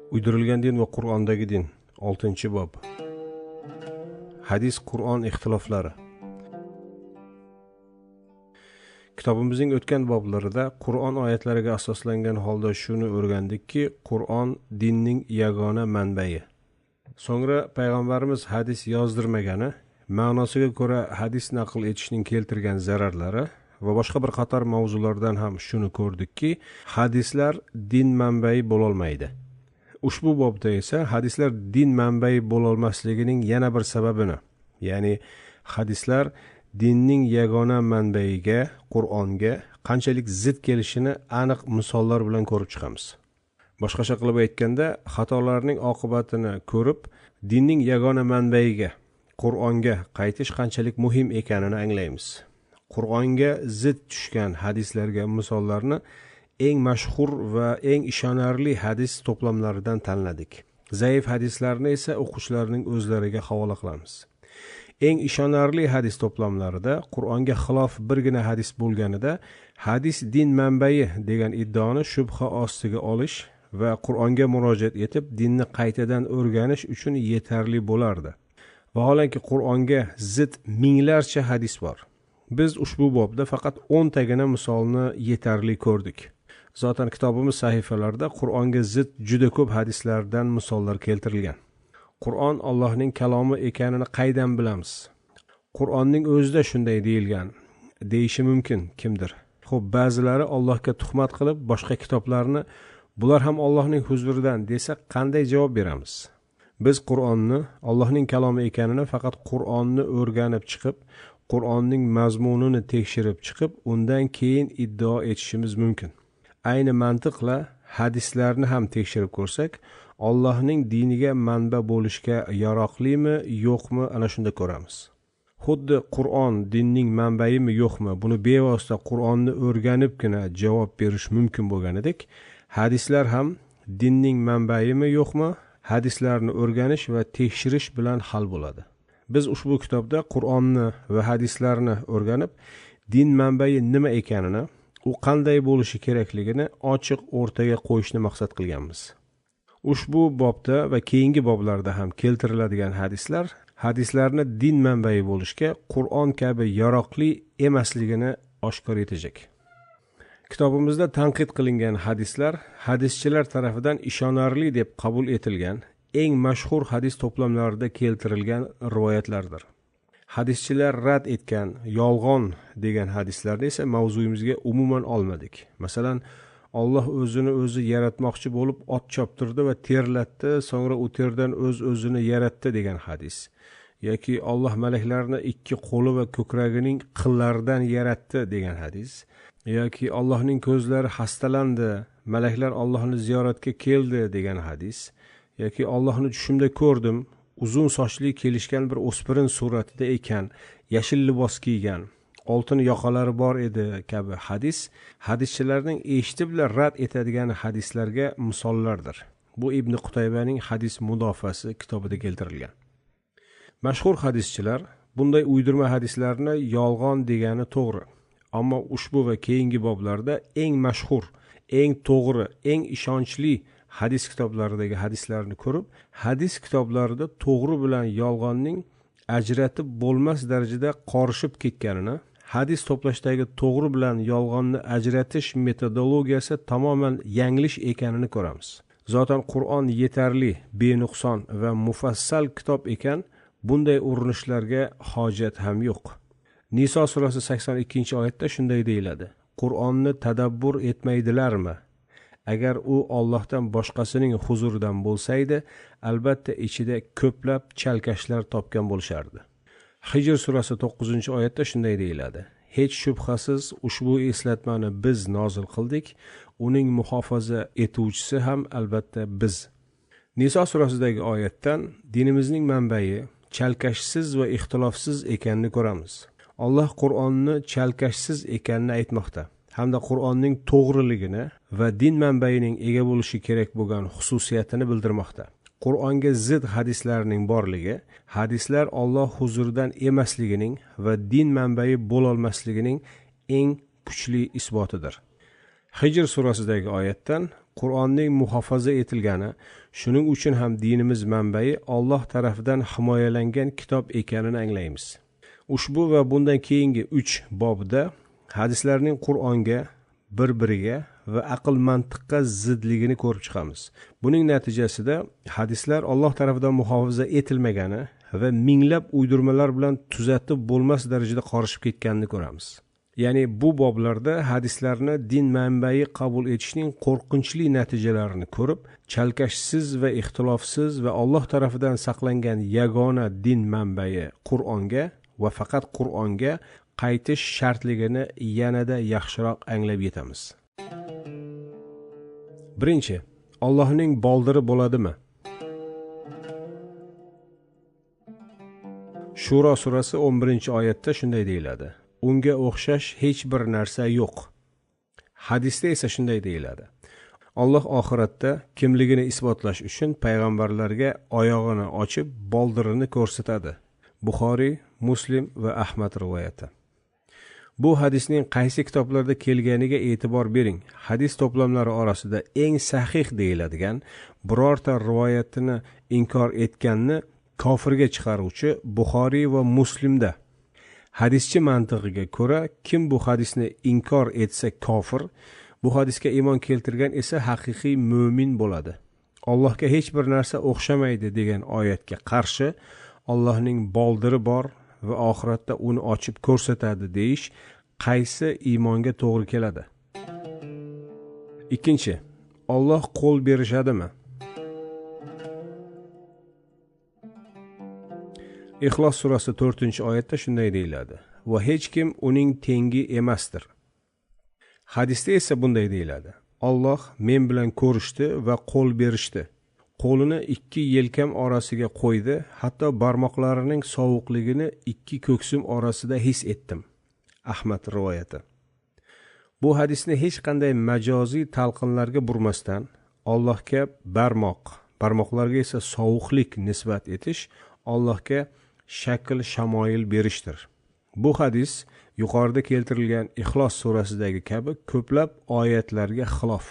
Uydirilgan din va Qur'ondagi din. 6-bob. Hadis Qur'on ixtiloflari. Kitobimizning o'tgan boblarida Qur'on oyatlariga asoslangan holda shuni o'rgandikki, Qur'on dinning yagona manbai. So'ngra payg'ambarimiz hadis yozdirmagani, ma'nosiga ko'ra hadis naql etishning keltirgan zararlari va boshqa bir qator mavzulardan ham shuni ko'rdikki, hadislar din manbai bo'la olmaydi. Ushbu bobda esa hadislar din manbai bo'la olmasligining yana bir sababini, ya'ni hadislar dinning yagona manbaiga, Qur'onga qanchalik zid kelishini aniq misollar bilan ko'rib chiqamiz. Boshqacha qilib aytganda, xatolarning oqibatini ko'rib, dinning yagona manbaiga, Qur'onga qaytish qanchalik muhim ekanini anglaymiz. Qur'onga zid tushgan hadislarga misollarni eng mashhur va eng ishonarli hadis to'plamlaridan tanladik. Zaif hadislarni esa o'quvchilarning o'zlariga havola qilamiz. Eng ishonarli hadis to'plamlarida Qur'onga xilof birgina hadis bo'lganida hadis din manbai degan iddaoni shubha ostiga olish va Qur'onga murojaat etib dinni qaytadan o'rganish uchun yetarli bo'lardi. Vaholanki Qur'onga zid minglarcha hadis bor. Biz ushbu bobda faqat 10 tagina misolni yetarli ko'rdik. Zotan kitobimiz sahifalarida Qur'onga zid juda ko'p hadislardan misollar keltirilgan. Qur'on Allohning kalomi ekanini qaydan bilamiz? Qur'onning o'zida shunday deyilgan, deyishi mumkin kimdir. Xo'p, ba'zilari Allohga tuhmat qilib boshqa kitoblarni bular ham Allohning huzuridan desa qanday javob beramiz? Biz Qur'onni Allohning kalomi ekanini faqat Qur'onni o'rganib chiqib, Qur'onning mazmunini tekshirib chiqib, undan keyin iddao etishimiz mumkin. Ayni mantiqla hadislarni ham tekshirib ko'rsak, Allohning diniga manba bo'lishga yaroqlimi, yo'qmi, ana shunda ko'ramiz. Xuddi Qur'on dinning manbaimi, yo'qmi, buni bevosita Qur'onni o'rganibgina javob berish mumkin bo'lganidek, hadislar ham dinning manbaimi, yo'qmi, hadislarni o'rganish va tekshirish bilan hal bo'ladi. Biz ushbu kitobda Qur'onni va hadislarni o'rganib, din manbai nima ekanini, u qanday bo'lishi kerakligini ochiq o'rtaga qo'yishni maqsad qilganmiz. Ushbu bobda va keyingi boblarda ham keltiriladigan hadislar hadislarni din manbai bo'lishga Qur'on kabi yaroqli emasligini oshkor etajak. Kitobimizda tanqid qilingan hadislar hadischilar tarafidan ishonarli deb qabul etilgan eng mashhur hadis to'plamlarida keltirilgan rivoyatlardir. Hadischilar rad etgan yolg'on degan hadislarni esa mavzuyimizga umuman olmadik. Masalan, Alloh o'zini o'zi yaratmoqchi bo'lib ot choptirdi va terlatdi, so'ngra u terdan o'zini yaratdi degan hadis. Yoki Alloh malaklarni ikki qo'li va ko'kragining qillaridan yaratdi degan hadis. Yoki Allohning ko'zlari xastalandi, malaklar Allohni ziyoratga keldi degan hadis. Yoki Allohni tushimda ko'rdim, uzun sochli kelishgan bir o'spirin suratida ekan, yashil libos kiygan, oltin yoqalari bor edi kabi hadis hadischilarning eshitib bilan rad etadigan hadislarga misollardir. Bu Ibn Qutaybaning hadis mudofasi kitobida keltirilgan. Mashhur hadischilar bunday uydirma hadislarni yolg'on degani to'g'ri. Ammo ushbu va keyingi boblarda eng mashhur, eng to'g'ri, eng ishonchli hadis kitoblaridagi hadislarni ko'rib, hadis kitoblarida to'g'ri bilan yolg'onning ajratib bo'lmas darajada qorishib ketganini, hadis to'plashdagi to'g'ri bilan yolg'onni ajratish metodologiyasi tamoman yanglish ekanini ko'ramiz. Zotan Qur'on yetarli, benuqson va mufassal kitob ekan, bunday urinishlarga hojat ham yo'q. Niso surasi 82-oyatda shunday deyiladi: Qur'onni tadabbur etmaydilarmi? Agar u Allohdan boshqasining huzuridan bo'lsaydi, albatta ichida ko'plab chalkashlar topgan bo'lishardi. Hijr surasi 9-oyatda shunday deyiladi: Hech shubhasiz ushbu eslatmani biz nozil qildik, uning muhofaza etuvchisi ham albatta biz. Niso surasidagi oyatdan dinimizning manbai chalkashsiz va ixtilofsiz ekanini ko'ramiz. Alloh Qur'onni chalkashsiz ekanini aytmoqda, hamda Qur'onning to'g'riligini va din manbaining ega bo'lishi kerak bo'lgan xususiyatini bildirmoqda. Qur'onga zid hadislarning borligi, hadislar Alloh huzuridan emasligining va din manbai bo'la olmasligining eng kuchli isbotidir. Hijr surasidagi oyatdan Qur'onning muhofaza etilgani, shuning uchun ham dinimiz manbai Alloh tarafidan himoyalangan kitob ekanini anglaymiz. Ushbu va bundan keyingi 3 bobda hadislarning Qur'onga, bir-biriga va aql mantiqqa zidligini ko'rib chiqamiz. Buning natijasida hadislar Alloh tarafidan muhofaza etilmagani va minglab uydirmalar bilan tuzatib bo'lmas darajada qorishib ketganini ko'ramiz. Ya'ni bu boblarda hadislarni din manbai qabul etishning qo'rqinchli natijalarini ko'rib, chalkashsiz va ixtilofsiz va Alloh tarafidan saqlangan yagona din manbai Qur'onga va faqat Qur'onga qaytish shartligini yanada yaxshiroq anglab yetamiz. Birinchi, Allohning boldiri bo'ladimi? Shuro surasi 11-oyatda shunday deyiladi: Unga o'xshash hech bir narsa yo'q. Hadisda esa shunday deyiladi: Alloh oxiratda kimligini isbotlash uchun payg'ambarlarga oyog'ini ochib, boldirini ko'rsatadi. Buxoriy, Muslim va Ahmad rivoyati. Bu hadisning qaysi kitoblarda kelganiga e'tibor bering. Hadis to'plamlari orasida eng sahih deyiladigan birorta rivoyatini inkor etganni kofirga chiqaruvchi Buxoriy va Muslimda. Hadischi mantig'iga ko'ra, kim bu hadisni inkor etsa kofir, bu hadisga iymon keltirgan esa haqiqiy mu'min bo'ladi. Allohga hech bir narsa o'xshamaydi degan oyatga qarshi Allohning boldiri bor va oxiratda uni ochib ko'rsatadi deyish qaysi iymonga to'g'ri keladi? Ikkinchi, Alloh qo'l berishadimi? Ixlos surasi 4-oyatda shunday deyiladi: Va hech kim uning tengi emasdir. Hadisda esa bunday deyiladi: Alloh men bilan ko'rishdi va qo'l berishdi. Qo'lini ikki yelkam orasiga qo'ydi, hatto barmoqlarining sovuqligini ikki ko'ksim orasida his etdim. Ahmad rivoyati. Bu hadisni hech qanday majoziy talqinlarga burmasdan Allohga barmoqlarga esa sovuqlik nisbat etish Allohga shakl shamoyil berishdir. Bu hadis yuqorida keltirilgan Ixlos surasidagi kabi ko'plab oyatlarga xilof.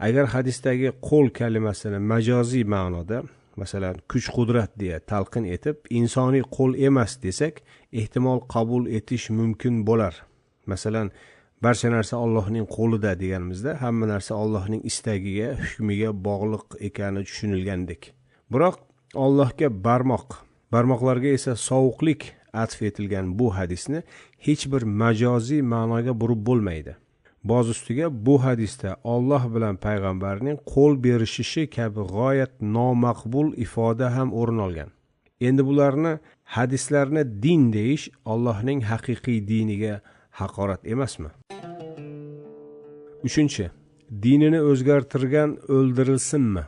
Agar hadisdagi qo'l kalimasini majoziy ma'noda, masalan, kuch-qudrat deya talqin etib, insoniy qo'l emas desak, ehtimol qabul etish mumkin bo'lar. Masalan, barcha narsa Allohning qo'lida deganimizda, hamma narsa Allohning istagiga, hukmiga bog'liq ekani tushunilgandek. Biroq Allohga barmoqlarga esa sovuqlik atf etilgan bu hadisni hech bir majoziy ma'noga burib bo'lmaydi. Boz ustiga bu hadisda Alloh bilan payg'ambarning qo'l berishishi kabi g'oyat nomaqbul ifoda ham o'rin olgan. Endi bularni hadislarni din deyish Allohning haqiqiy diniga haqorat emasmi? Uchinchi, dinini o'zgartirgan o'ldirilsinmi?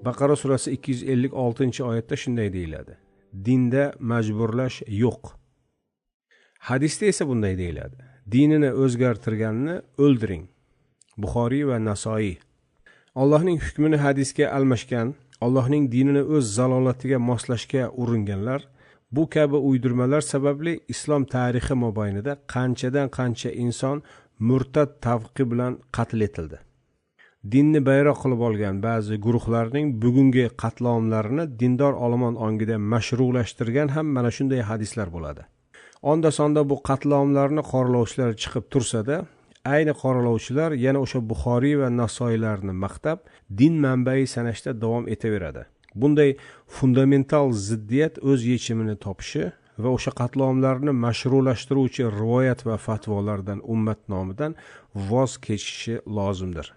Baqara surasi 256-oyatda shunday deyiladi: Dinda majburlash yo'q. Hadisda esa bunday deyiladi: Dinini o'zgartirganni o'ldiring. Buxoriy va Nasoiy. Allohning hukmini hadisga almashgan, Allohning dinini o'z zalolatiga moslashga uringanlar bu kabi uydirmalar sababli islom tarixi mobaynida qanchadan qancha inson murtad tavqi bilan qatl etildi. Dinni bayroq qilib olgan ba'zi guruhlarning bugungi qatlomlarini dindor olomon ongida mashrulashtirgan ham mana shunday hadislar bo'ladi. Onda sonda bu qatlomlarni qoralovchilar chiqib tursa-da, ayni qoralovchilar yana o'sha Buxoriy va Nasoiylarni maqtab, din manbai sanashda davom etaveradi. Bunday fundamental ziddiyat o'z yechimini topishi va o'sha qatlomlarni mashrulashtiruvchi rivoyat va fatvolardan ummat nomidan voz kechishi lozimdir.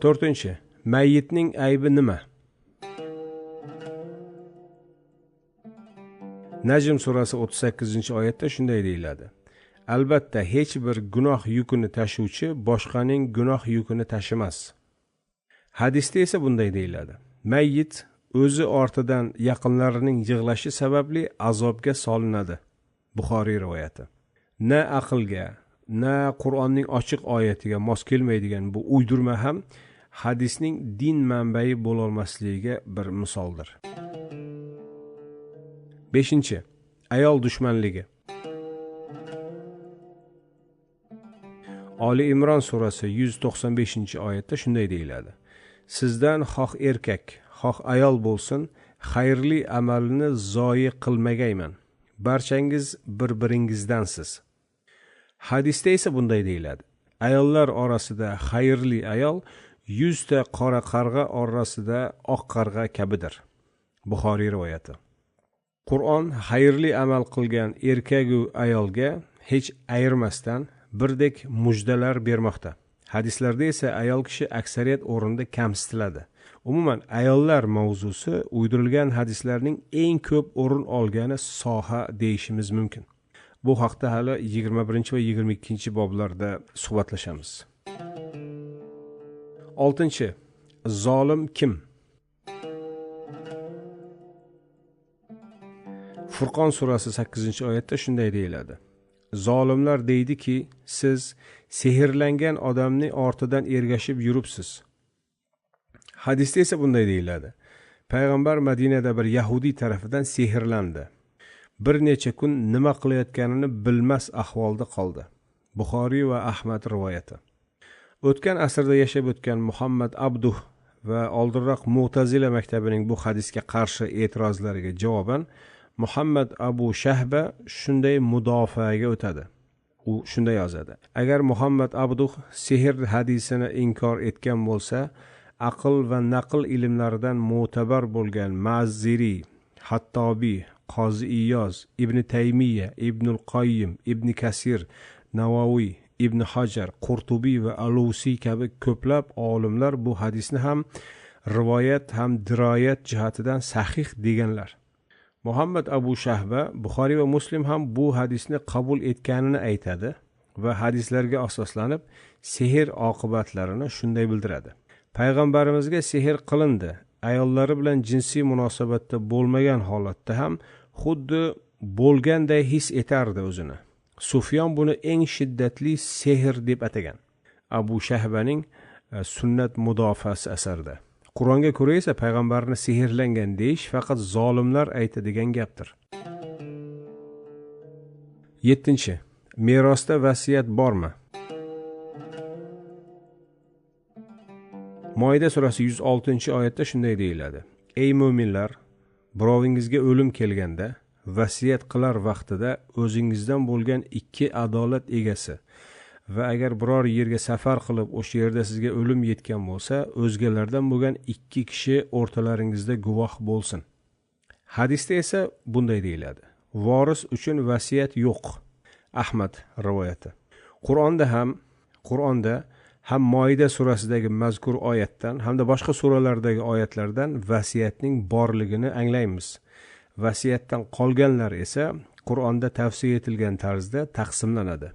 To'rtinchi, mayyitning aybi nima? Najm surasi 38-oyatda shunday deyiladi: Albatta hech bir gunoh yukini tashuvchi boshqaning gunoh yukini tashimas. Hadisda esa bunday deyiladi: Mayyit o'zi ortidan yaqinlarining yig'lashi sababli azobga solinadi. Buxoriy rivoyati. Na aqlga, na Qur'onning ochiq oyatiga mos kelmaydigan bu uydirma ham hadisning din manbai bo'la olmasligiga bir misoldir. 5. Ayol dushmanligi. Ali Imron surasi 195-oyatda shunday deyiladi: Sizdan xoh erkak, xoh ayol bo'lsin, xayrli amalni zoyi qilmagayman. Barchangiz bir-biringizdansiz. Hadisda esa bunday deyiladi: Ayollar orasida xayrli ayol 100 ta qora qarg'a orasida oq qarg'a kabidir. Buxoriy rivoyati. Qur'on xayrli amal qilgan erkagu ayolga hech ayirmasdan birdek mujdalar bermoqda. Hadislarda esa ayol kishi aksariyat o'rinda kamsitiladi. Umuman ayollar mavzusi uydirilgan hadislarning eng ko'p o'rin olgani soha deyishimiz mumkin. Bu haqda hali 21 va 22 boblarda suhbatlashamiz. 6. Zolim kim? Furqon surasi 8-oyatda shunday deyiladi: Zolimlar deydiki, siz sehrlangan odamning ortidan ergashib yuribsiz. Hadisda esa bunday deyiladi: Payg'ambar Madinada bir Yahudi tarafidan sehrlandi. Bir necha kun nima qilayotganini bilmas ahvolda qoldi. Buxoriy va Ahmad rivoyati. O'tgan asrda yashab o'tgan Muhammad Abduh va oldinroq Mu'tazila maktabining bu hadisga qarshi e'tirozlariga javoban Muhammad Abu Shahba shunday mudofaaga o'tadi. U shunday yozadi: Agar Muhammad Abduh sehr hadisini inkor etgan bo'lsa, aql va naql ilmlaridan mo'tabar bo'lgan Mazziri, Hattobiy, Qozi Iyoz, Ibn Taymiya, Ibnul Qoyyim, Ibn Kasir, Navoiy, Ibn Hajar, Qurtubiy va Alusi kabi ko'plab olimlar bu hadisni ham rivoyat ham diroyat jihatidan sahih deganlar. Muhammad Abu Shahba Buxoriy va Muslim ham bu hadisni qabul etganini aytadi va hadislarga asoslanib sehr oqibatlarini shunday bildiradi: Payg'ambarimizga sehr qilindi. Ayollari bilan jinsiy munosabatda bo'lmagan holatda ham xuddi bo'lganday his etardi o'zini. Sufyon buni eng shiddatli sehr deb atagan. Abu Shahbaning Sunnat mudofaasi asarida. Qur'onga ko'ra esa payg'ambarni sehrlangan deyish faqat zolimlar aytadigan gapdir. 7. Merosda vasiyat bormi? Moida surasi 106-oyatda shunday deyiladi: Ey mu'minlar, birovingizga o'lim kelganda vasiyat qilar vaqtida o'zingizdan bo'lgan 2 adolat egasi va agar biror yerga safar qilib o'sha yerda sizga o'lim yetgan bo'lsa, o'zgalardan bo'lgan 2 kishi o'rtalaringizda guvoh bo'lsin. Hadisda esa bunday deyiladi: Voris uchun vasiyat yo'q. Ahmad rivoyati. Qur'onda ham Moida surasidagi mazkur oyatdan hamda boshqa suralardagi oyatlardan vasiyatning borligini anglaymiz. Vasiyatdan qolganlar esa Qur'onda tavsiya etilgan tarzda taqsimlanadi.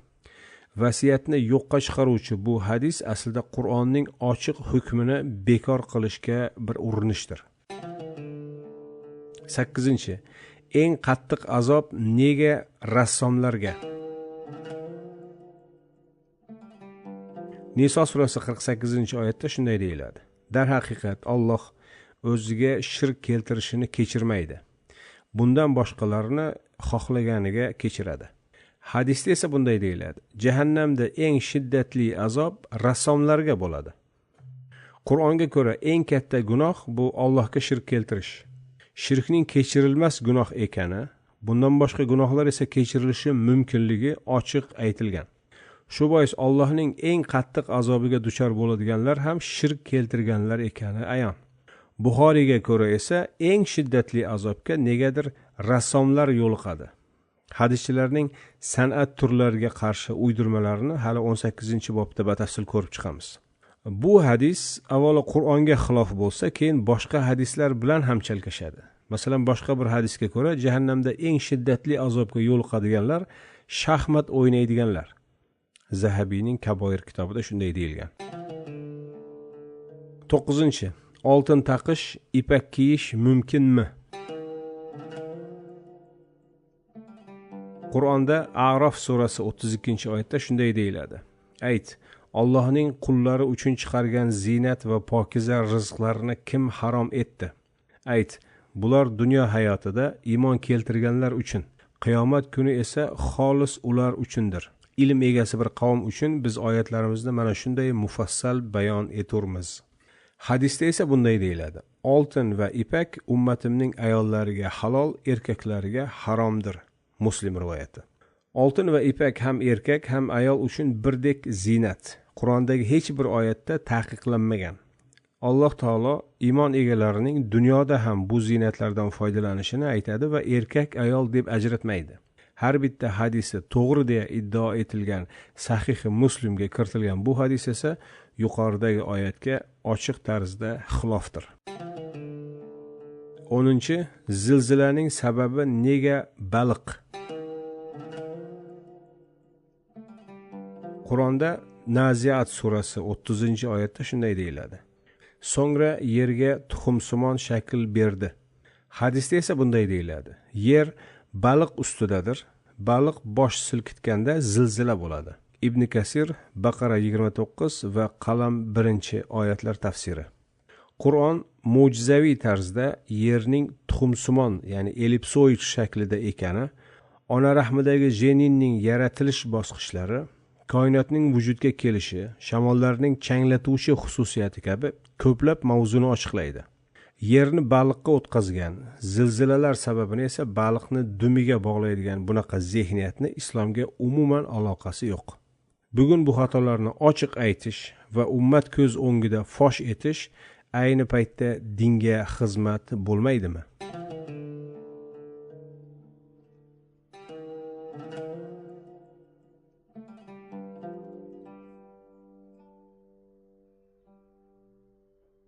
Vasiyatni yo'qqa chiqaruvchi bu hadis aslida Qur'onning ochiq hukmini bekor qilishga bir urinishdir. 8. Eng qattiq azob nega rassomlarga? Niso surasi 48-oyatda shunday deyiladi: Darhaqiqat Alloh o'ziga shirk keltirishini kechirmaydi. Bundan boshqalarni xohlaganiga kechiradi. Hadisda esa bunday deyiladi: Jahannamda eng shiddatli azob rassomlarga bo'ladi. Qur'onga ko'ra eng katta gunoh bu Allohga shirk keltirish. Shirkning kechirilmas gunoh ekani, bundan boshqa gunohlar esa kechirilishi mumkinligi ochiq aytilgan. Shu bois Allohning eng qattiq azobiga duchor bo'ladiganlar ham shirk keltirganlar ekani ayon. Buxoriyga ko'ra esa eng shiddatli azobga negadir rassomlar yo'liqadi. Hadischilarning san'at turlariga qarshi uydirmalarini hali 18-bobda batafsil ko'rib chiqamiz. Bu hadis avvalo Qur'onga xilof bo'lsa, keyin boshqa hadislar bilan ham chalkashadi. Masalan, boshqa bir hadisga ko'ra jahannamda eng shiddatli azobga yo'liqadiganlar shaxmat o'ynaydiganlar. Zahabiyning Kaboir kitobida shunday deyilgan. 9. Oltin taqish, ipak kiyish mumkinmi? Qur'onda A'rof surasi 32-oyatda shunday deyiladi: Ayt, Allohning qullari uchun chiqargan zinat va pokiza rizqlarni kim harom etdi? Ayt, bular dunyo hayotida iymon keltirganlar uchun, qiyomat kuni esa xolis ular uchundir. ilm egasi bir qavm uchun biz oyatlarimizni mana shunday mufassal bayon eturmiz. Hadisda esa bunday deyiladi: oltin va ipak ummatimning ayollariga halol, erkaklariga haromdir. Muslim rivoyati. Oltin va ipak ham erkak ham ayol uchun birdek ziynat. Qur'ondagi hech bir oyatda taqiqlanmagan. Alloh taolo iymon egalarining dunyoda ham bu ziynatlardan foydalanishini aytadi va erkak ayol deb ajratmaydi. Har bitta hadisi to'g'ri deya iddao etilgan Sahih Muslimga kiritilgan bu hadis esa yuqoridagi oyatga ochiq tarzda xilofdir. 10. Zilzilaning sababi nega baliq? Qur'onda Naziat surasi 30-oyatda shunday deyiladi: So'ngra yerga tuxumsimon shakl berdi. Hadisda esa bunday deyiladi: yer baliq ustidadir. Baliq bosh silkitganda zilzila bo'ladi. Ibn Kasir Baqara 29 va Qalam 1-oyatlar tafsiri. Qur'on mo'jizaviy tarzda yerning tuxumsimon, ya'ni ellipsoid shaklida ekani, ona rahmidagi jeninning yaratilish bosqichlari, koinotning vujudga kelishi, shamollarning changlatuvchi xususiyati kabi ko'plab mavzuni ochiqlaydi. Yerni baliqqa o'tkazgan, zilzilalar sababini esa baliqni dumiga bog'laydigan bunaqa zehniyatni islomga umuman aloqasi yo'q. Bugun bu xatolarni ochiq aytish va ummat ko'z o'ngida fosh etish ayni paytda dinga xizmat bo'lmaydimi?